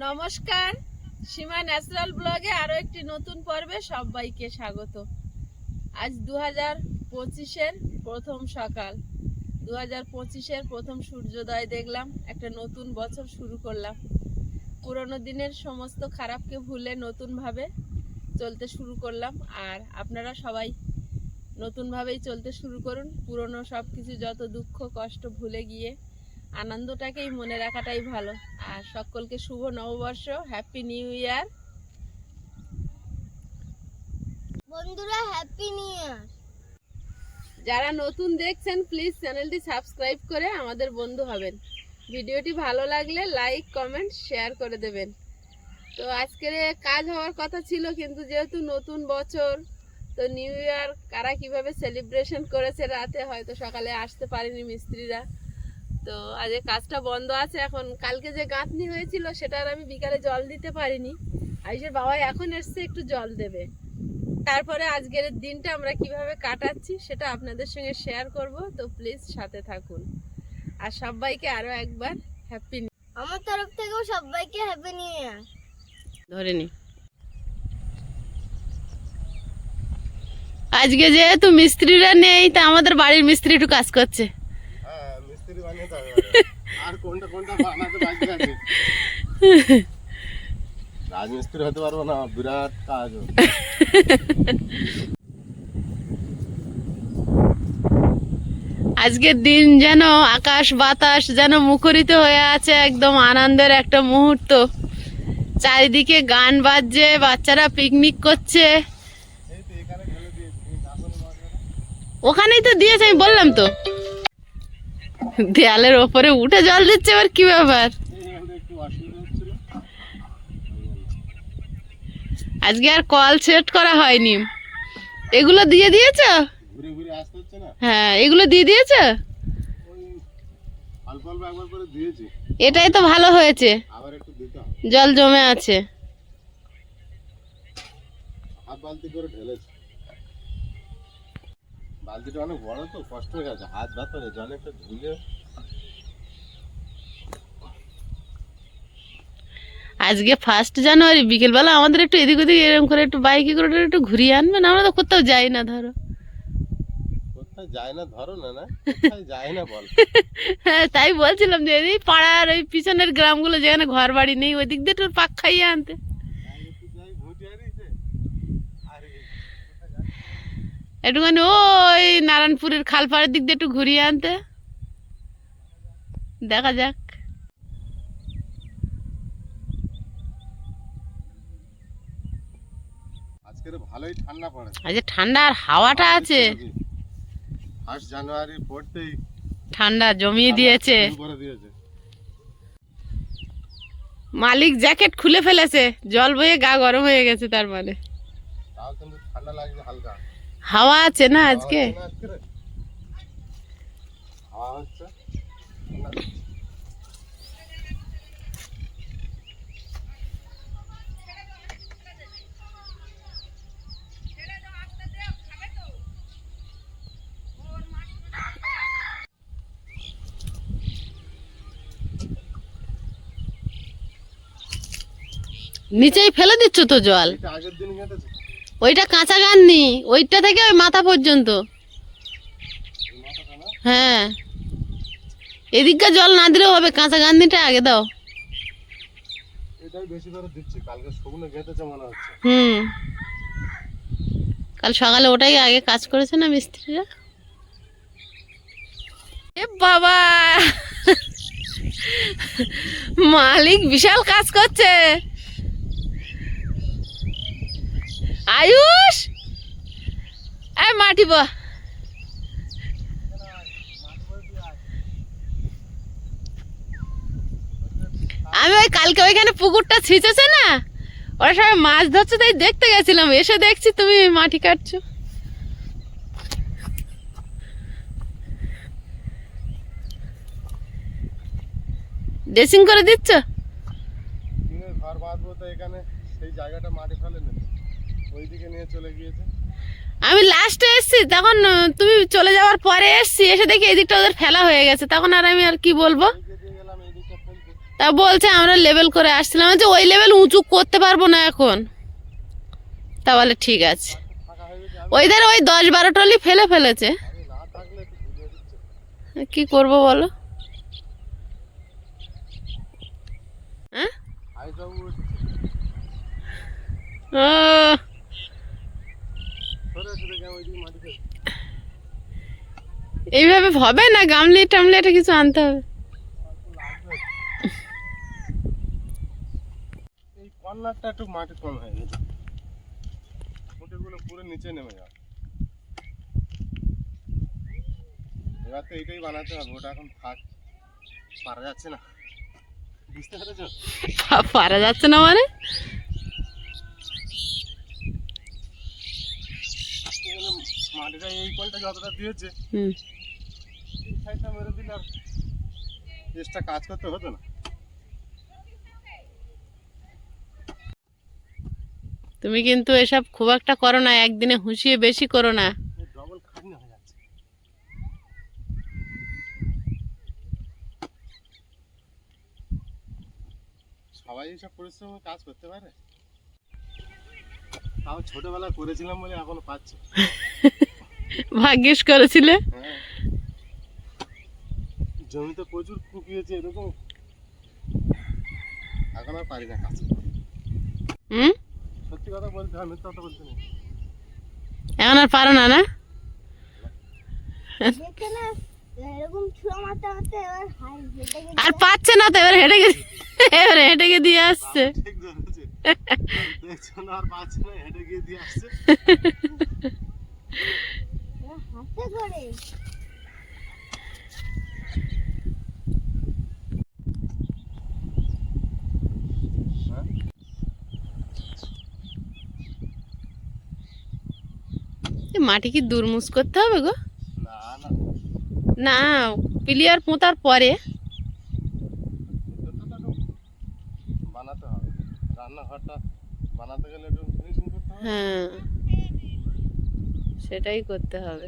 নমস্কার, সীমা ন্যাচারাল ব্লগে আরো একটি নতুন পর্বে সবাইকে স্বাগত। আজ 2025-এর প্রথম সকাল, 2025-এর প্রথম সূর্যোদয় দেখলাম। একটা নতুন বছর শুরু করলাম। পুরনো দিনের সমস্ত খারাপকে ভুলে নতুনভাবে চলতে শুরু করলাম। আর আপনারা সবাই নতুনভাবেই চলতে শুরু করুন। পুরনো সব কিছু, যত দুঃখ কষ্ট ভুলে গিয়ে আনন্দটাকেই মনে রাখাটাই ভালো। আর সকলকে শুভ নববর্ষ, হ্যাপি নিউ ইয়ার বন্ধুরা, হ্যাপি নিউ ইয়ার। যারা নতুন দেখছেন প্লিজ চ্যানেলটি সাবস্ক্রাইব করে আমাদের বন্ধু হবেন। ভিডিওটি ভালো লাগলে লাইক কমেন্ট শেয়ার করে দেবেন। তো আজকের কাজ হওয়ার কথা ছিল, কিন্তু যেহেতু নতুন বছর, তো নিউ ইয়ার কারা কিভাবে সেলিব্রেশন করেছে রাতে, হয়তো সকালে আসতে পারেনি মিস্ত্রিরা, তো আজ কাজটা বন্ধ আছে। এখন কালকে যে গাঁথনি হয়েছিল সেটার আমি বিকালে জল দিতে পারিনি। আইসের বাবা এখন এসছে একটু জল দেবে। তারপরে আজকের দিনটা আমরা কিভাবে কাটাচ্ছি সেটা আপনাদের সঙ্গে শেয়ার করব। তো প্লিজ সাথে থাকুন। আর সবাইকে আরো একবার হ্যাপি। আমার তরফ থেকেও সবাইকে হ্যাপি নিউ ইয়ার। ধরে নি। আজকে যেহেতু মিস্ত্রিরা নেই, তা আমাদের বাড়ির মিস্ত্রি একটু কাজ করছে। আর কোনটা কোনটা বানাতে বাকি আছে, রাজমিস্ত্রি হতে পারবো না, বিরাট কাজ। আজকের দিন যেন আকাশ বাতাস যেন মুখরিত হয়ে আছে, একদম আনন্দের একটা মুহূর্ত। চারিদিকে গান বাজছে, বাচ্চারা পিকনিক করছে। ওখানেই তো দিয়েছে, আমি বললাম তো। দেয়ালের ওপরে উঠে জল দিচ্ছে, আবার কি ব্যাপার? আজকে আর কল সেট করা হয়নি। এগুলো দিয়ে দিয়েছ? হ্যাঁ, এগুলো দিয়ে দিয়েছ? এটাই তো ভালো হয়েছে, জল জমে আছে। বালতিটা অনেক বড়, তো কষ্ট হয়ে গেছে, হাত ব্যথা হয়ে জলে একটু ধুলে। আজকে 1 জানুয়ারি বিকেলবেলা আমাদের একটু এদিক ওদিক এরকম করে একটু বাইকে করে একটু ঘুরিয়ে আনবেন। আমরা তো কোথাও যাই না, ধরো। কোথায় যায় না ধরো না, না কোথায় যায় না বল। হ্যাঁ, তাই বলছিলাম যে এই পাড়ার ওই পিছনের গ্রামগুলো যেখানে ঘর বাড়ি নেই, ওই দিক দিয়ে একটু পাক খাইয়ে আনতে। একটুখানি ওই নারায়ণপুরের খালপাড়ের দিক দিয়ে একটু ঘুরিয়ে আনতে। দেখা যাক। আজকে ভালোই ঠান্ডা পড়েছে। আজ ঠান্ডা, আর হাওয়াটা আছে। 1 জানুয়ারি পড়তেই ঠান্ডা জমিয়ে দিয়েছে। মালিক জ্যাকেট খুলে ফেলেছে, জল বয়ে গা গরম হয়ে গেছে। তার মানে তাও কিন্তু ঠান্ডা লাগছে হালকা। হাওয়া আছে না আজকে? হাওয়া হচ্ছে। নিচেই ফেলে দিচ্ছ তো জল। এটা আগের দিন গেঁথেছে। ওইটা কাঁচা গাননি, ওইটা থেকে ওই মাথা পর্যন্ত। হ্যাঁ, এদিককার জল না দিলেও হবে, কাঁচা গান্নিটা আগে দাও। এটাই বেশি করে দিচ্ছি, কালকে শুকনো গেঁথেছে মনে হচ্ছে। কাল সকালে ওটাই আগে কাজ করেছে না মিস্ত্রিরা। এ বাবা, মালিক বিশাল কাজ করছে। আয়ুষ, এই মাটি বা। আমি ওই কালকে ওইখানে পুকুরটা ছিঁচেছে না, ওরা সবাই মাছ ধরছে, তাই দেখতে গেছিলাম। এসে দেখছি তুমি মাটি কাটছো। ড্রেসিং করে দিচ্ছ? ঘর বাঁধবো তো এখানে, সেই জায়গাটা মাটি ফেলে না, ওইদিকে নিয়ে চলে গিয়েছে। আমি লাস্টে এসছি, তখন তুমি চলে যাওয়ার পরে এসছি, এসে দেখি এদিকটা ওদের ফেলা হয়ে গেছে। তখন আর আমি আর কি বলবো। তা বলছে আমরা লেভেল করে আসছিলাম, যে ওই লেভেল উঁচু করতে পারবো না এখন। তা বলে ঠিক আছে। ফাঁকা হয়ে গেছে, ওই ধারে ওই 10-12 টলি ফেলে ফেলেছে, আমি না থাকলে একটু ঘুরিয়ে দিচ্ছে। কি করব বলো? হ্যাঁ আইসবাবু ও, সরে এসে দেখে আমি ওইদিকে মাটি ফেলছি। এইভাবে হবে না, গামলি টামলি এটা কিছু আনতে হবে। এই কর্নারটা একটু মাটি কম হয়ে গেছে, খুঁটিগুলো পুরো নিচে নেমে যাবে। এবার তো এইটাই বানাতে হবে, ওটা এখন থাক, পারা যাচ্ছে না, বুঝতে পেরেছো? পারা যাচ্ছে না মানে? এখানে মাটিটা এই কোলটা যতটা দিয়েছে হুম, এই সাইডটা মেরে দিলে আর চেষ্টা কাজ করতে হতো না। তুমি কিন্তু এসব খুব একটা করো না, একদিনে হুঁশিয়ে বেশি করো না। ডবল খাটনি হয়ে যাচ্ছে। সবাই এইসব পরিশ্রমে কাজ করতে পারে? তাও ছোটবেলা করেছিলাম বলে এখনো পাচ্ছি। ভাগ্যিস করেছিলে। হ্যাঁ, জমিতে প্রচুর কুপিয়েছে এরকম, এখন আর পারি না কাজ। হুম, সত্যি কথা বলতে হয়, মিথ্যা কথা বলতে নেই। এখন আর পারো না না? দেখে না এরকম ছুঁড়ো মারতে মারতে এবার হাই হেঁটে গেছে। আর পাচ্ছে না তো, এবার হেঁটে গিয়ে এবার হেঁটে গিয়ে দিয়ে আসছে। ঠিক ধরেছে, দেখছো না, আর পাচ্ছে না, হেঁটে গিয়ে দিয়ে আসছে। এবার হাতে করে হ্যাঁ? এ মাটি কি দুরমুজ করতে হবে গো? না না, না, পিলিয়ার পোঁতার পরে। ভেতরটা তো একটু বানাতে হবে, রান্নাঘরটা বানাতে গেলে একটু ফিনিশিং করতে হবে। হ্যাঁ, সেটাই করতে হবে।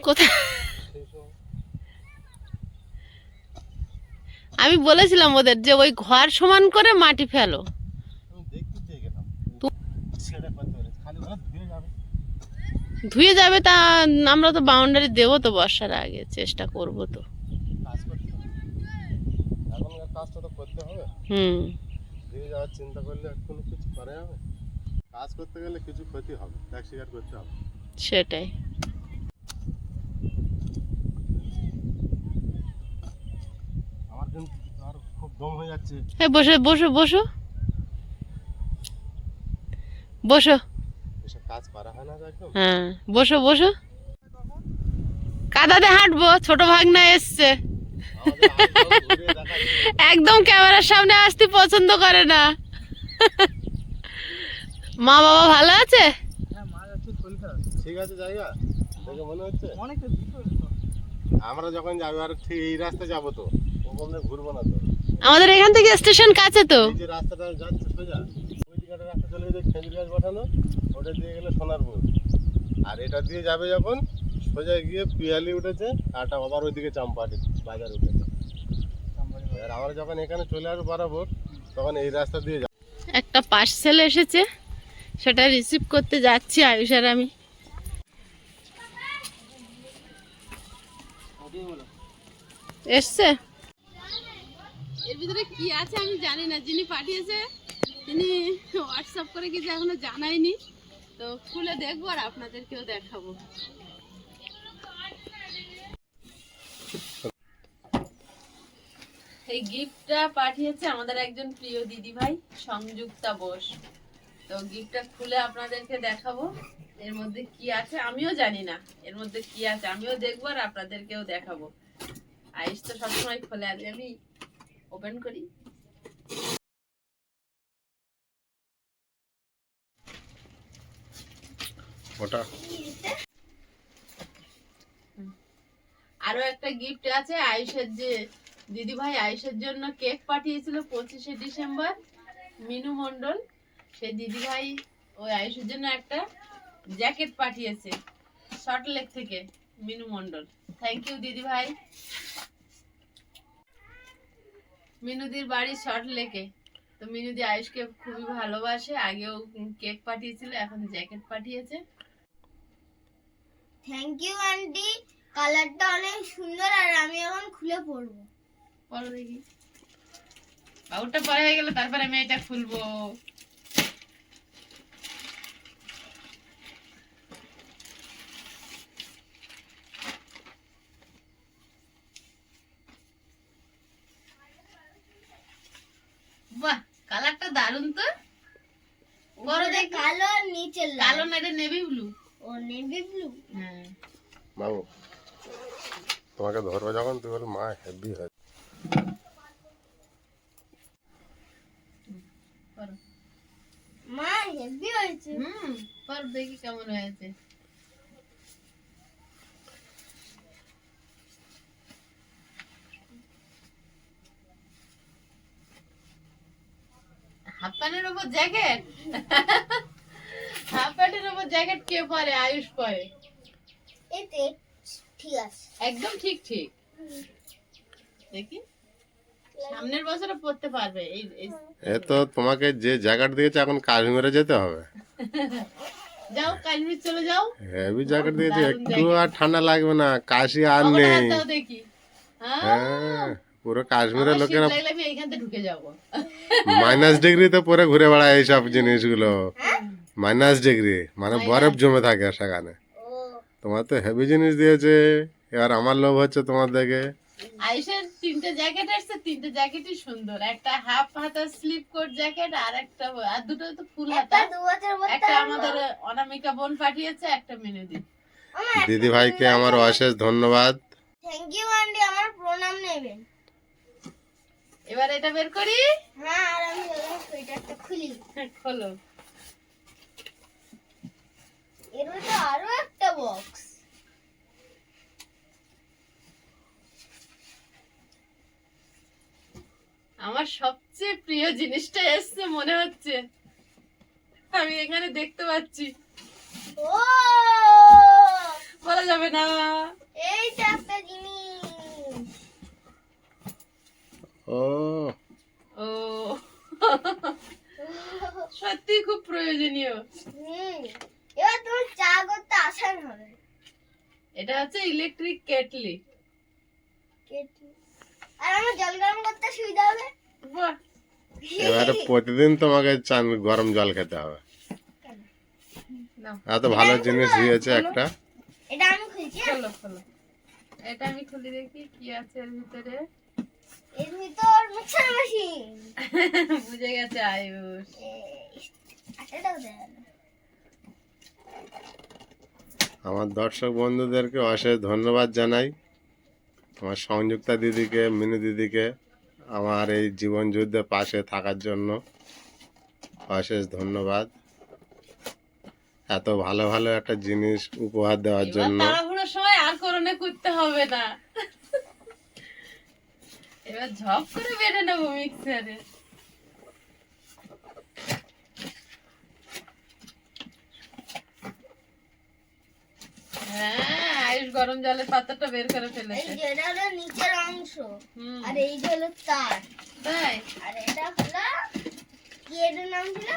কোথায়? সেই সময় আমি বলেছিলাম ওদের যে ওই ঘর সমান করে মাটি ফেলো। আমি দেখতে চেয়ে গেলাম, সেটা করতে পেরেছি, খালি ওরা ধুয়ে যাবে। ধুয়ে যাবে তা আমরা তো বাউন্ডারি দেবো তো বর্ষার আগে, চেষ্টা করব তো। কাজ করতে হবে, এখনকার কাজটা তো করতে হবে। হুম, ধুয়ে যাওয়ার চিন্তা করলে কোনো কিছু করা যাবে? কাজ করতে গেলে কিছু ক্ষতি হবে, ত্যাগ স্বীকার করতে হবে। সেটাই। আমার কিন্তু আর খুব দম হয়ে যাচ্ছে। হ্যাঁ, বসো বসো বসো বসো। এসব কাজ করা হয় না তো একদম। হ্যাঁ, বসো বসো। কাদাতে হাঁটবো, ছোট ভাগনা এসছে, আমাদের আগে ঘুরে দেখা যায়। একদম ক্যামেরার সামনে আসতে পছন্দ করে না। মা বাবা ভালো আছে? ঠিক আছে জায়গা দেখে মনে হচ্ছে আমরা যখন যাবো আর ঠিক এই রাস্তা যাবো তো, ওখানে ঘুরবো না তো। আমাদের এখান থেকে স্টেশন কাছে তো। এই যে রাস্তাটা যাচ্ছে সোজা, ওই দিকে একটা রাস্তা চলে গেছে খেজুর গাছ বসানো, ওটা দিয়ে গেলে সোনারপুর। আর এটা দিয়ে যাবে যখন সোজা গিয়ে পিয়ালি উঠেছে, আটা আবার ওইদিকে চাম্পাটি বাজার উঠেছে। আর আমরা যখন এখানে চলে আসবো বরাবর, তখন এই রাস্তা দিয়ে যাবো। একটা পার্সেল এসেছে, সেটা রিসিভ করতে যাচ্ছি আয়ুষ আর আমি। এসছে, এর ভিতরে কি আছে আমি জানি না, যিনি পাঠিয়েছে তিনি হোয়াটসঅ্যাপ করে কিছু এখনো জানায়নি, তো খুলে দেখবো আর আপনাদেরকেও দেখাবো। এই গিফটটা পাঠিয়েছে আমাদের একজন প্রিয় দিদি ভাই সংযুক্তা বোস। তো গিফটটা খুলে আপনাদেরকে দেখাবো এর মধ্যে কি আছে। আমিও জানি না এর মধ্যে কি আছে, আমিও দেখবো আর আপনাদেরকেও দেখাবো। আইস তো সবসময় খোলে, আজ আমি ওপেন করি। ওটা আরো একটা গিফট আছে আয়ুষের, যে দিদি ভাই আয়ুষের জন্য কেক পাঠিয়েছিল 25শে ডিসেম্বর, মিনু মন্ডল। সেই দিদি ভাই ওই আয়ুষের জন্য একটা জ্যাকেট পাঠিয়েছে সল্টলেক থেকে, মিনু মন্ডল। থ্যাংক ইউ দিদি ভাই। মিনুদির বাড়ি সল্টলেকে। তো মিনুদি আয়ুষকে খুবই ভালোবাসে, আগেও কেক পাঠিয়েছিল, এখন জ্যাকেট পাঠিয়েছে। থ্যাংক ইউ আন্টি, কালারটা অনেক সুন্দর আর আমি এখন খুলে পরবো। পরে দেখি, ওটা পরে হয়ে গেলে তারপরে আমি এটা খুলবো। বাহ, কালারটা দারুন তো। বড় উপরে দেখি, কালো আর নিচে লাল। কালো না, এটা নেভি ব্লু। ও নেভি ব্লু। হ্যাঁ, বাবু তোমাকে ধরবো যখন তুই বল মা হেভি হয়। পরো। মা হেভি হয়েছে। পর দেখি কেমন হয়েছে। হাফ প্যান্টের উপর জ্যাকেট, হাফ প্যান্টের উপর জ্যাকেট কে পরে? আয়ুষ পরে। এতে ঠিক আছে, একদম ঠিক ঠিক। দেখি সামনের বছরে পড়তে পারবে। এ তো তোমাকে যে জ্যাকেট দিয়েছে এখন কাশ্মীরে যেতে হবে। যাও কাশ্মীর চলে যাও। হেভি জ্যাকেট দিয়েছে, দারুণ একটু জ্যাকেট। আর ঠান্ডা লাগবে না, কাশি আর কখন নেই। হাত দাও দেখি। হ্যাঁ পুরো কাশ্মীরের আমার শীত লোকেরা লাগলে আমি এইখান থেকে ঢুকে যাবো। -ডিগ্রিতে পরে ঘুরে বেড়ায় এইসব জিনিসগুলো। -ডিগ্রি মানে বরফ জমে থাকে সেখানে। ও তোমার তো হেভি জিনিস দিয়েছে, এবার আমার লোভ হচ্ছে তোমার দেখে। আয়ুষের 3টে জ্যাকেট আসছে, 3টে জ্যাকেটই সুন্দর। একটা হাফ হাতা স্লিপ কোট জ্যাকেট, আর একটা, আর দুটো তো ফুল একটা হাতা। 2 বছর পর একটা আমাদের অনামিকা বোন পাঠিয়েছে, একটা মিনুদি। দিদি ভাইকে আমার অশেষ ধন্যবাদ। থ্যাংক ইউ আন্টি, আমার প্রণাম নেবেন। এবার এটা বের করি। হ্যাঁ, আর আমি সোয়েটারটা খুলি। খোলো। এর মধ্যে আরো একটা বক্স। আমার সবচেয়ে প্রিয় জিনিসটা এসছে মনে হচ্ছে, আমি এখানে দেখতে পাচ্ছি। ও বলা যাবে না। এইটা একটা জিনিস। ও ও সত্যি খুব প্রয়োজনীয়। এবার তোমার চা করতে আসান হবে। এটা হচ্ছে ইলেকট্রিক কেটলি। আর আমার জল গরম করতে সুবিধা হবে। বাহ, এবারে প্রতিদিন তোমাকে চান গরম জল খেতে হবে। নাও এত ভালো জিনিস দিয়েছে একটা। এটা আমি খুলছি। খোলো খোলো। এটা আমি খুলে দেখি কি আছে এর ভিতরে। এর ভিতর মিক্সার মেশিন। বুঝে গেছে আয়ুষ। এটাও দেন। আমার দর্শক বন্ধুদেরকে অশেষ ধন্যবাদ জানাই, আমার সংযুক্তা দিদিকে, মিনু দিদিকে আমার এই জীবন যুদ্ধে পাশে থাকার জন্য অশেষ ধন্যবাদ। এত ভালো ভালো একটা জিনিস উপহার দেওয়ার এবার জন্য। তাড়াহুড়োর সময় আর করোনা করতে হবে না, এবার ঝপ করে বেড়ে নেবো মিক্সারে। হ্যাঁ, আয়ুষ গরম জলের পাত্রটা বের করে এই ফেলেছে। যে এটা হলো নিচের অংশ, হুম, আর এই যে হলো তার, তাই আর এটা হলো কি, এটার নাম ছিল?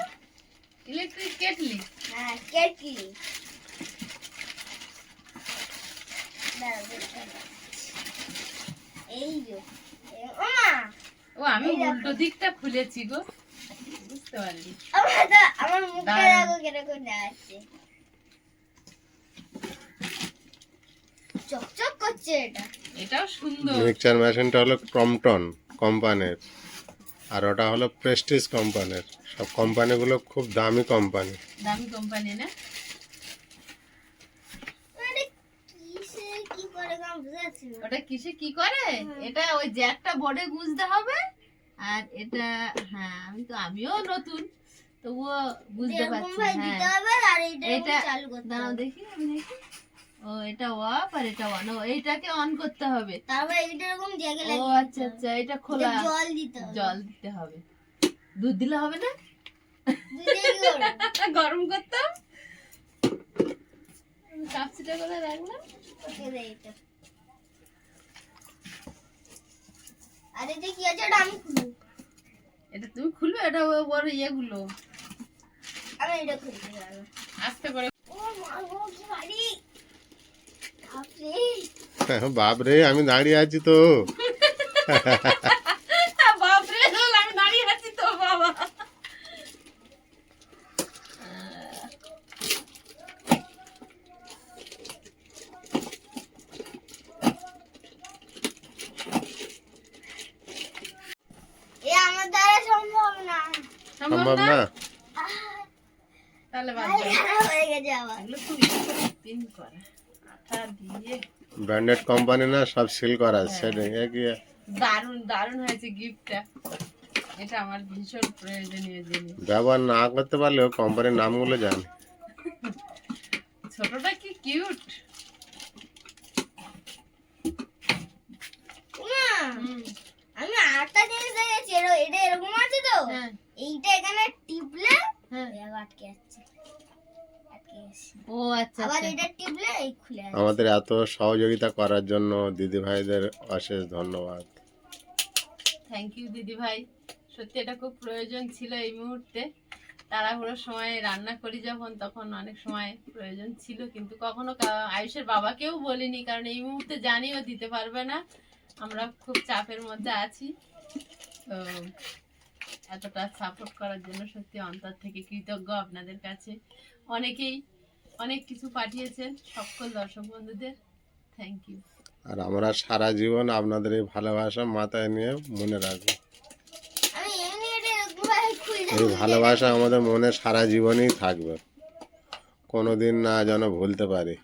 Electric kettle. হ্যাঁ, কেটলি। দাঁড়াও, দেখতে হবে। এই যে ওমা, ও আমি উল্টো দিকটা খুলেছি গো, বুঝতে পারলি। আমার মুখটা দারুণ। দেখো কিরকম দেখাচ্ছে, চকচক করছে এটা। এটাও সুন্দর। মিক্সচার মেশিনটা হলো ক্রম্পটন কোম্পানির, আর ওটা হলো প্রেস্টিজ কোম্পানির। সব কোম্পানিগুলো খুব দামি কোম্পানি। দামি কোম্পানি না? আরে কিসে কি করে আমি বুঝতে পারছি না। ওটা কিসে কি করে? এটা ওই জ্যাকটা বোর্ডে গুঁজতে হবে, আর এটা, হ্যাঁ আমিও নতুন, তবুও বুঝতে এরকম পারছি। ভাবে হ্যাঁ, দিতে হবে আর এইটা এটা চালু করতে দাঁড়াও হবে। দেখি, আমি দেখি। ও এটা অফ আর এটা অন, ও এইটাকে অন করতে হবে। তারপরে এটা এরকম জেগে ও লাগিয়ে আচ্ছা আচ্ছা, এটা খোলা, জল দিতে হবে। জল দিতে হবে। দুধ দিলে হবে না? দুধে কি করবো? গরম করতাম। কাপসিটা করে রাখলাম। ওকে দে এটা। আর এটা কি আছে ওটা আমি খুলবো। এটা তুমি খুলবে, এটা ওর ইয়েগুলো আমি এটা খুলতে পারবো। আস্তে করে। ও মা গো কি ভারী। আপনি বাপরে আমি দাঁড়িয়ে আছি তো। বাপরে, আমি দাঁড়িয়ে আছি তো বাবা। এ আমার দ্বারা সম্ভব না। সম্ভব না? তাহলে বাদ দাও। খারাপ হয়ে গেছে আবার। এগুলো খুব পিন করা, আটা দিয়ে। ব্র্যান্ডেড কোম্পানি না, সব সিল করা, সেটা কি দারুণ দারুণ হয়েছে গিফটটা। এটা আমার ভীষণ প্রয়োজনীয় জিনিস। ব্যবহার না করতে পারলেও কোম্পানির নামগুলো জানি। ছোটটা কি কিউট। মা, আমি আরেকটা জিনিস দেখেছি, এটা এরকম আছে তো, হ্যাঁ এইটা এখানে টিপলে হ্যাঁ। এটা আটকে যাচ্ছে। আটকে গেছে। ও আচ্ছা আবার আচ্ছা। এটা টিপলে এই খুলে যাচ্ছে। আমাদের এত সহযোগিতা করার জন্য দিদি ভাইদের অশেষ ধন্যবাদ। থ্যাংক ইউ দিদি ভাই, সত্যি এটা খুব প্রয়োজন ছিল এই মুহূর্তে। তাড়াহুড়োর সময় রান্না করি যখন, তখন অনেক সময় প্রয়োজন ছিল, কিন্তু কখনো আয়ুষের বাবাকেও বলিনি, কারণ এই মুহূর্তে জানিও দিতে পারবে না, আমরা খুব চাপের মধ্যে আছি। তো এতটা সাপোর্ট করার জন্য সত্যি অন্তর থেকে কৃতজ্ঞ আপনাদের কাছে। অনেকেই অনেক কিছু পাঠিয়েছেন, সকল দর্শক বন্ধুদের থ্যাংক ইউ। আর আমরা সারা জীবন আপনাদের এই ভালোবাসা মাথায় নিয়ে মনে রাখবো। আমি এমনি এটা এরকম ভাবে খুলে এই ভালোবাসা আমাদের মনে সারা জীবনই থাকবে, কোনোদিন না যেন ভুলতে পারি।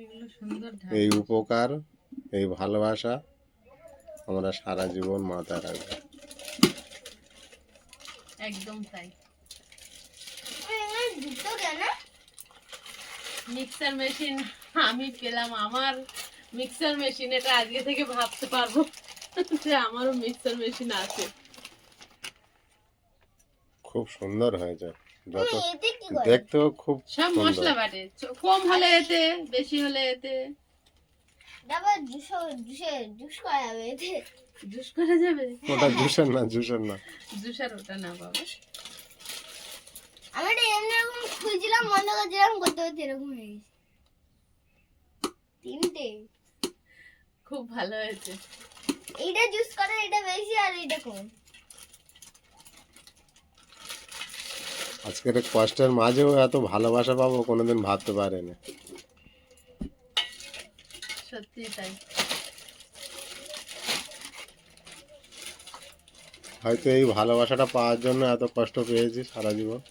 এগুলো সুন্দর এই উপকার, এই ভালোবাসা আমরা সারা জীবন মাথায় রাখবো। একদম তাই। দুটো কেন? মিক্সার মেশিন আমি পেলাম, আমার মিক্সার মেশিন, এটা আজকে থেকে ভাবতে পারবো যে আমারও মিক্সার মেশিন আছে। খুব সুন্দর হয়েছে, যত তুমি এতে কি করো? দেখতেও খুব সব সুন্দর। মশলা বাটে, কম হলে এতে, বেশি হলে এতে। তারপর জুস করা যাবে এতে। জুস করা যাবে? ওটা জুসের না, জুসের না। জুসার ওটা না বাবা। আমি এটা এমনি এরকম খুলছিলাম, বন্ধ করছিলাম, করতে করতে এরকম হয়ে গেছে। তিনটে। খুব ভালো হয়েছে। এইটা জুস করে, এটা বেশি আর এটা কম। আজকের এই কষ্টের মাঝেও এত ভালোবাসা পাবো কোনোদিন ভাবতে পারিনি। সত্যি তাই। হয়তো এই ভালোবাসাটা পাওয়ার জন্য এত কষ্ট পেয়েছি সারা জীবন।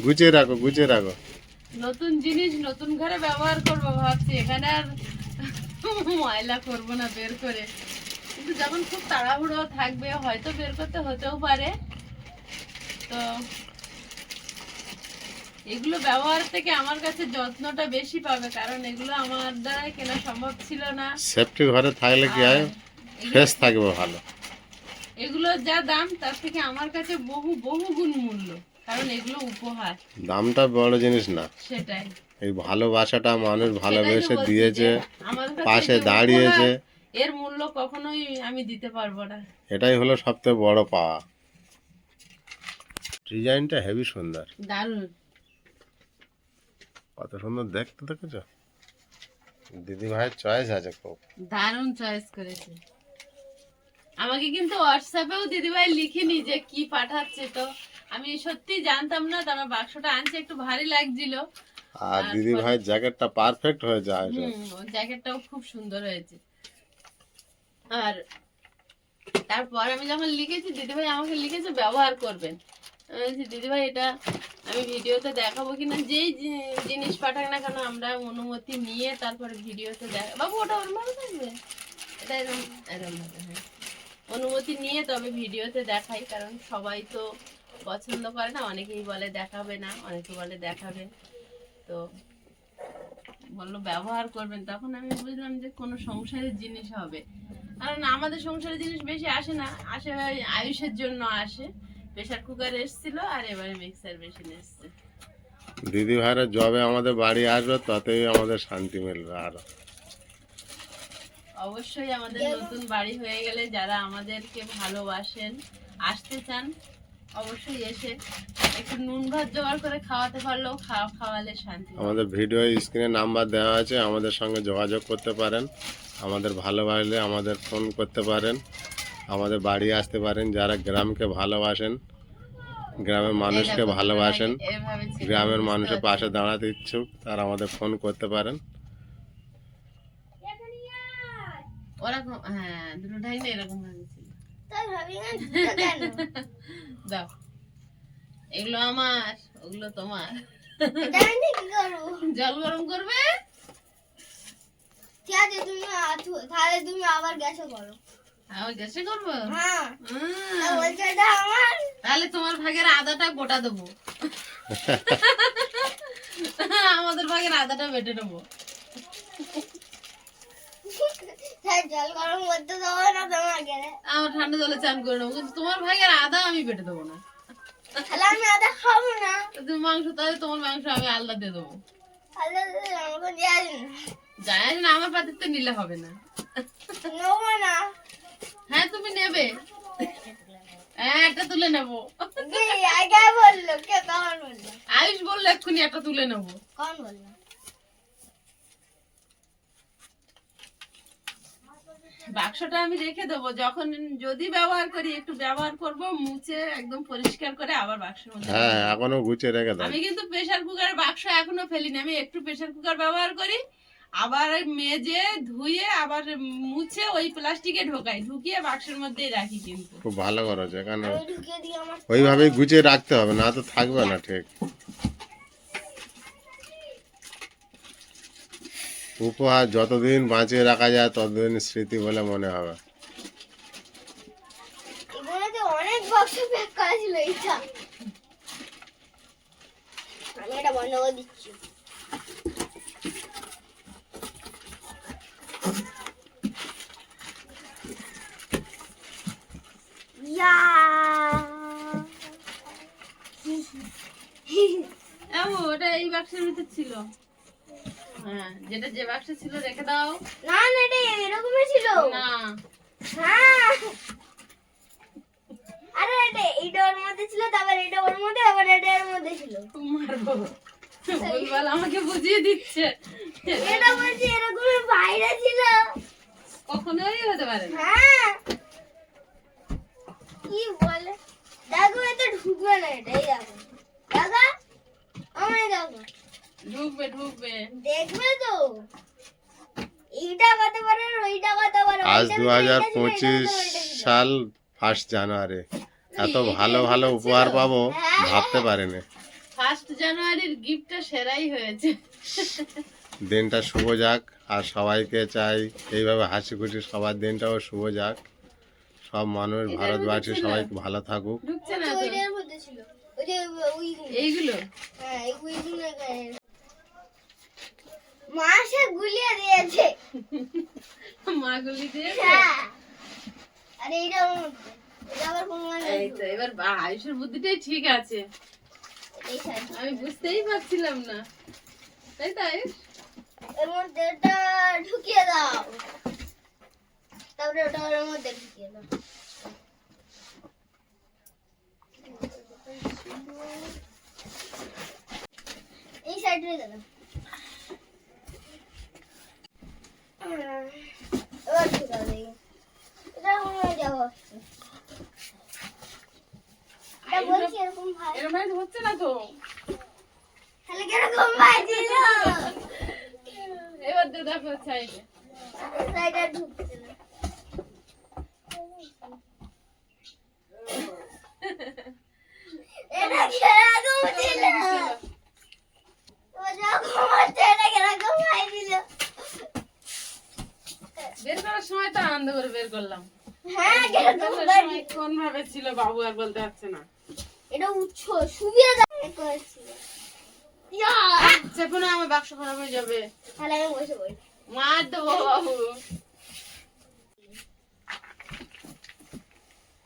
গুছিয়ে রাখো, গুছিয়ে রাখো। নতুন জিনিস নতুন ঘরে ব্যবহার করবো ভাবছি, এখানে আর ময়লা করব না বের করে, কিন্তু যখন খুব তাড়াহুড়ো থাকবে হয়তো বের করতে হতেও পারে। তো এগুলো ব্যবহার থেকে আমার কাছে যত্নটা বেশি পাবে, কারণ এগুলো আমার দ্বারা কেনা সম্ভব ছিল না। সেফটি ঘরে থাকলে কি হয়, ফ্রেশ থাকবে ভালো। এগুলোর যা দাম তার থেকে আমার কাছে বহু বহু গুণ মূল্য, কারণ এগুলো উপহার। দামটা বড় জিনিস না, সেটাই, এই ভালোবাসাটা মানুষ সেটাই তো ভালোবেসে বলছি দিয়েছে, যে আমার কাছে পাশে যে দাঁড়িয়েছে, উপহার, এর মূল্য কখনোই আমি দিতে পারবো না। এটাই হলো সবথেকে বড় পাওয়া। ডিজাইনটা হেভি সুন্দর, দারুণ। কত সুন্দর দেখতে, দেখেছো? দিদি ভাইয়ের চয়েস আছে খুব। দারুণ চয়েস করেছে। আমাকে কিন্তু হোয়াটসঅ্যাপেও দিদিভাই লিখিনি যে কি পাঠাচ্ছে, তো আমি সত্যি জানতাম না। তারপর বাক্সটা আনছে, একটু ভারী লাগছিল। আর দিদি ভাইয়ের জ্যাকেটটা পারফেক্ট হয়েছে। ওর জ্যাকেটটাও খুব সুন্দর হয়েছে। আর তারপর আমি যখন লিখেছি, দিদিভাই আমাকে লিখেছে ব্যবহার করবেন। আমি বলছি দিদিভাই এটা আমি ভিডিওতে দেখাবো কিনা, যেই জিনিস পাঠাক না কেন আমরা অনুমতি নিয়ে তারপরে ভিডিওতে বাবু ওটা ওরম ভাবে থাকবে, এটা এরকম এরকম ভাবে, হ্যাঁ অনুমতি নিয়ে তবে ভিডিওতে দেখাই, কারণ সবাই তো পছন্দ করে না, অনেকেই বলে দেখাবে না, অনেকে বলে দেখাবে। তো বললো ব্যবহার করবেন, তখন আমি বুঝলাম যে কোনো সংসারের জিনিস হবে, কারণ আমাদের সংসারের জিনিস বেশি আসে না, আসে হয় আয়ুষের জন্য আসে। প্রেসার কুকার এসেছিল আর এবারে মিক্সার মেশিন এসছে। দিদি ভাইরা যবে আমাদের বাড়ি আসবে ততই আমাদের শান্তি মিলবে। আর অবশ্যই আমাদের নতুন বাড়ি হয়ে গেলে যারা আমাদেরকে ভালোবাসেন, আসতে চান, অবশ্যই এসে একটু নুন ভাত জোগাড় করে খাওয়াতে পারলেও খাওয়ালে শান্তি। আমাদের ভিডিও স্ক্রিনে নাম্বার দেওয়া আছে, আমাদের সঙ্গে যোগাযোগ করতে পারেন। আমাদের ভালোবাসলে আমাদের ফোন করতে পারেন, আমাদের বাড়ি আসতে পারেন। যারা গ্রামকে ভালোবাসেন, গ্রামের মানুষকে ভালোবাসেন, এভাবে ছিল, গ্রামের মানুষের পাশে দাঁড়াতে ইচ্ছুক, তারা আমাদের ফোন করতে পারেন। ওরকম হ্যাঁ, দুটোটাই না এরকম ভাবে ছিল। তাই ভাবি না দুটো কেন? দাও, এগুলো আমার, ওগুলো তোমার। এটা আমি কি করবো? জল গরম করবে? ঠিক আছে, তুমি তাহলে তুমি আবার গ্যাসে করো। আমার গ্যাসে করবো? হ্যাঁ, হুম। তা বলছো এটা আমার। তাহলে তোমার ভাগের আদাটা গোটা দেবো, আমাদের ভাগের আদাটা বেটে নেবো। তাই জল গরম করতে দেবো না তোমাকে। আমার ঠান্ডা জলে চান করে নেবো, কিন্তু তোমার ভাগের আদা আমি বেটে দেবো না। তাহলে আমি আদা খাবো না। তো তুমি মাংস, তাহলে তোমার মাংস আমি আলাদা দিয়ে দেবো। তাহলে আমাকে দিয়ে দিন। যাই না, আমার পাতে তো নিলে হবে না। নেবো না। হ্যাঁ তুমি নেবে, হ্যাঁ একটা তুলে নেবো। কি আগে বললো? কে কখন বললো? আয়ুষ বললো এক্ষুনি একটা তুলে নেবো। কখন বললো? বাক্সটা আমি রেখে দেবো, যখন যদি ব্যবহার করি একটু ব্যবহার করব, মুছে একদম পরিষ্কার করে আবার বাক্সের মধ্যে রেখে হ্যাঁ, দেবো। এখনো গুছিয়ে রেখে দাও। আমি কিন্তু প্রেসার কুকারের বাক্স এখনো ফেলিনি, আমি একটু প্রেসার কুকার ব্যবহার করি, আবার মেজে ধুয়ে আবার মুছে ওই প্লাস্টিকে ঢোকাই, ঢুকিয়ে বাক্সের মধ্যেই রাখি। কিন্তু খুব ভালো করেছে, কারণ আমি ঢুকিয়ে দিই আমার। ওইভাবেই গুছিয়ে রাখতে হবে, না তো থাকবে না ঠিক। উপহার যতদিন বাঁচিয়ে রাখা যায় ততদিন স্মৃতি বলে মনে হবে। এগুলোতে অনেক বাক্স প্যাক করা ছিল। এইটা আমি এটা বন্ধ করে দিচ্ছি। ইয়া ওটা এই বাক্সের ভিতর ছিল। হ্যাঁ, যেটা যে বাক্সে ছিল রেখে দাও। না না, এটা এরকমই ছিল না, হ্যাঁ। আরে এটা ওর মধ্যে ছিল, তারপর এটা ওর মধ্যে, আবার এটা এর মধ্যে ছিল। মারবো, বলবাল আমাকে বুঝিয়ে দিচ্ছে। এটা বলছি এরকমই বাইরে ছিল। কখনোই হতে পারে না। হ্যাঁ, কি বলে? দেখো এটা ঢুকবে না। এটা এই দেখো, দেখো আমায় দেখো, ঢুকবে ঢুকবে। দেখবে তো। এইটা কত বড় আর ওইটা কত বড়। আজ ওইটার ভিতরে 2025 এটা ছিল, এটা ছিল। সাল 1 জানুয়ারি, এত ভালো ভালো উপহার পাবো ভাবতে পারিনি। 1 জানুয়ারির গিফটটা সেরাই হয়েছে। দিনটা শুভ যাক, আর সবাইকে চাই এইভাবে হাসি খুশি সবার দিনটাও শুভ যাক। সব মানুষ ভারতবাসী সবাই ভালো থাকুক। ঢুকছে না তো ওইটার মধ্যে ছিল। ওই যে ওইগুলো। এইগুলো। হ্যাঁ, ওইগুলো মা সে গুলিয়ে দিয়েছে। মাগুলি দিয়ে। হ্যাঁ, আরে এইটা ওর মধ্যে। এটা আবার কোন মানে? এই তো এবার আয়ুষের বুদ্ধিটাই ঠিক আছে, এই সাইড। আমি বুঝতেই পারছিলাম না, তাই তো আয়ুষ? এর মধ্যে এটা ঢুকিয়ে দাও, তারপরে ওটা ওর মধ্যে ঢুকিয়ে দাও। এই সাইডে দাও। এবার ঢুকাও দেখি। এটা মনে যাবো। এটা বলছি এরকম ভাই। এরকম ভাবে হচ্ছে না তো। তাহলে কিরকম ভাই ছিল? এবার দিয়ে দেখো সাইডে। সাইডে ঢুকছে না। এটা কিরকম ছিল? ও যখন হচ্ছে এটা কিরকম ভাই ছিল? বের করার সময় তো আনন্দ করে বের করলাম। হ্যাঁ এটা কোন ভাবে ছিল বাবু আর বলতে পারছে না। এটা উচ্চ শুবিয়ে দাও করেছিল। ইয়া চেপো না, আমার বাক্স খারাপ হয়ে যাবে। তাহলে আমি বসে পড়ি। মার দেবো বাবু।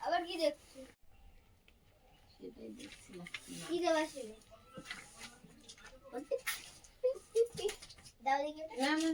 আবার কি দেখছি? সেটাই দেখছিলাম। কি দেওয়া ছিল? দাও দেখি। না না